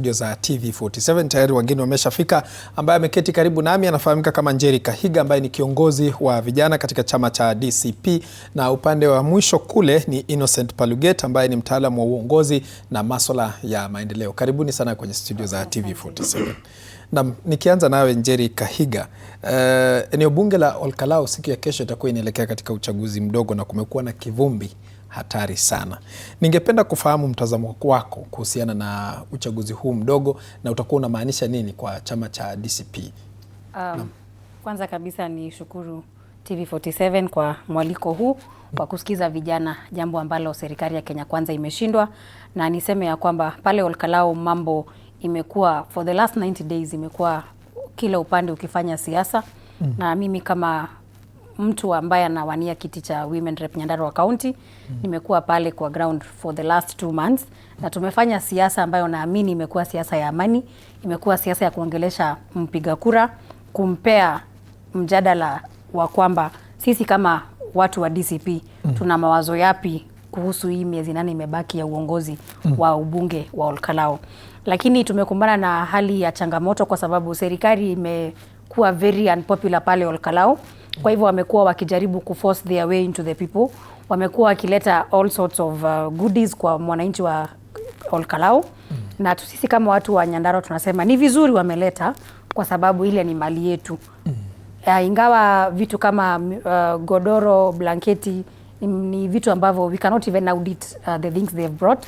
Studio za TV47 tayari wageni wameshafika. Ambaye ameketi karibu nami anafahamika kama Njeri Kahiga, ambaye ni kiongozi wa vijana katika chama cha DCP, na upande wa mwisho kule ni Innocent Paluget ambaye ni mtaalamu wa uongozi na masuala ya maendeleo. Karibuni sana kwenye studio za TV47. Na nikianza nawe Njeri Kahiga, eneo bunge la Olkalau siku ya kesho itakuwa inaelekea katika uchaguzi mdogo na kumekuwa na kivumbi hatari sana. Ningependa kufahamu mtazamo wako kuhusiana na uchaguzi huu mdogo na utakuwa unamaanisha nini kwa chama cha DCP? Kwanza kabisa ni shukuru TV47 kwa mwaliko huu kwa kusikiza vijana, jambo ambalo serikali ya Kenya Kwanza imeshindwa, na niseme ya kwamba pale Olkalau mambo imekuwa for the last 90 days imekuwa kila upande ukifanya siasa. Na mimi kama mtu ambaye anawania kiti cha Women Rep Nyandarua County nimekuwa pale kwa ground for the last 2 months, na tumefanya siasa ambayo naamini imekuwa siasa ya amani, imekuwa siasa ya kuongelesha mpiga kura, kumpea mjadala wa kwamba sisi kama watu wa DCP tuna mawazo yapi kuhusu hii miezi 8 imebaki ya uongozi wa ubunge wa Olkalau. Lakini tumekumbana na hali ya changamoto kwa sababu serikali imekuwa very unpopular pale Olkalau. Kwa hivyo wamekuwa wakijaribu kuforce their way into the people. Wamekuwa wakileta all sorts of goodies kwa mwananchi wa Olkalau. Na sisi kama watu wa Nyandarua tunasema ni vizuri wameleta, kwa sababu ile ni mali yetu. Ingawa vitu kama godoro, blanketi ni vitu ambavyo we cannot even audit the things they've brought.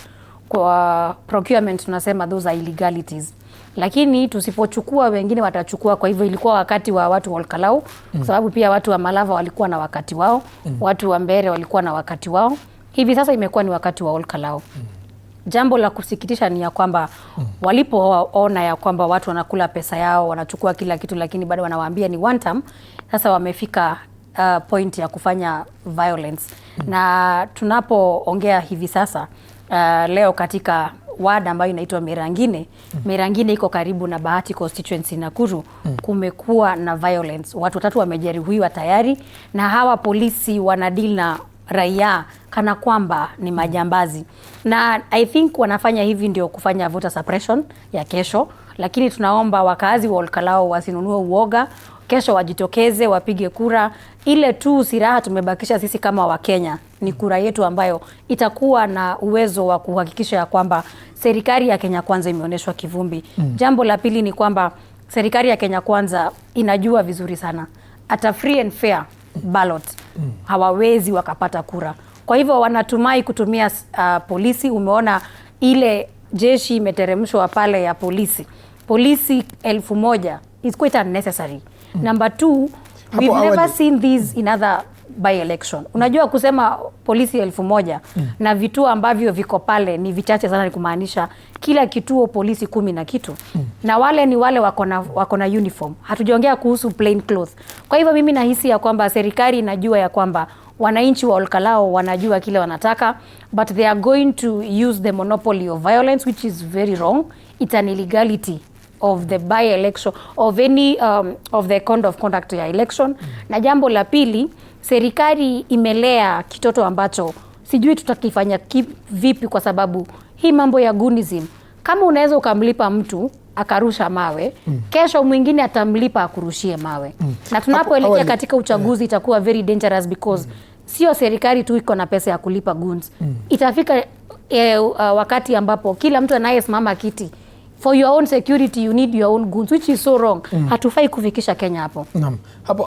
Kwa procurement tunasema those are illegalities. Lakini tusipochukua wengine watachukua. Kwa hivyo ilikuwa wakati wa watu wa Olkalau, kwa sababu pia watu wa Malava walikuwa na wakati wao, watu wa Mbere walikuwa na wakati wao. Hivi sasa imekuwa ni wakati wa Olkalau. Jambo la kusikitisha ni ya kwamba walipoona ya kwamba watu wanakula pesa yao, wanachukua kila kitu, lakini bado wanawaambia ni one term. Sasa wamefika point ya kufanya violence. Na tunapoongea hivi sasa leo katika ward ambayo inaitwa Merangine. Merangine iko karibu na Bahati constituency Nakuru. Kumekuwa na violence. Watu 3 wamejeruhiwa tayari, na hawa polisi wanadili na raia kana kwamba ni majambazi. Na I think wanafanya hivi ndio kufanya voter suppression ya kesho, lakini tunaomba wakazi wa Olkalau wasinunue uoga. Kesho wajitokeze wapige kura. Ile tu silaha tumebakisha sisi kama Wakenya ni kura yetu, ambayo itakuwa na uwezo wa kuhakikisha ya kwamba serikali ya Kenya Kwanza imeonyeshwa kivumbi. Jambo la pili ni kwamba serikali ya Kenya Kwanza inajua vizuri sana ata free and fair ballot hawawezi wakapata kura. Kwa hivyo wanatumai kutumia polisi. Umeona ile jeshi imeteremshwa pale ya polisi 1,000 is quite unnecessary. Number 2, we've never seen this in other by-election. Unajua kusema polisi 1,000 na vituo ambavyo viko pale ni vichache sana, ni kumaanisha kila kituo polisi 10 na kitu. Na wale ni wale wako na uniform. Hatujaongea kuhusu plain cloth. Kwa hivyo mimi nahisi ya kwamba serikali inajua ya kwamba wananchi wa Olkalau wanajua kile wanataka, but they are going to use the monopoly of violence, which is very wrong. It's an illegality of the by-election of any of the code of conduct ya election. Na jambo la pili, serikali imelea kitoto ambacho sijui tutakifanya vipi, kwa sababu hii mambo ya gunism, kama unaweza ukamlipa mtu akarusha mawe, kesho mwingine atamlipa akurushie mawe. Na tunapoelekea katika uchaguzi itakuwa very dangerous, because sio serikali tu iko na pesa ya kulipa goons. Itafika wakati ambapo kila mtu anayesimama kiti, for your own security you need your own goons, which is so wrong. Hatufai kufikisha Kenya hapo. Naam. Hapo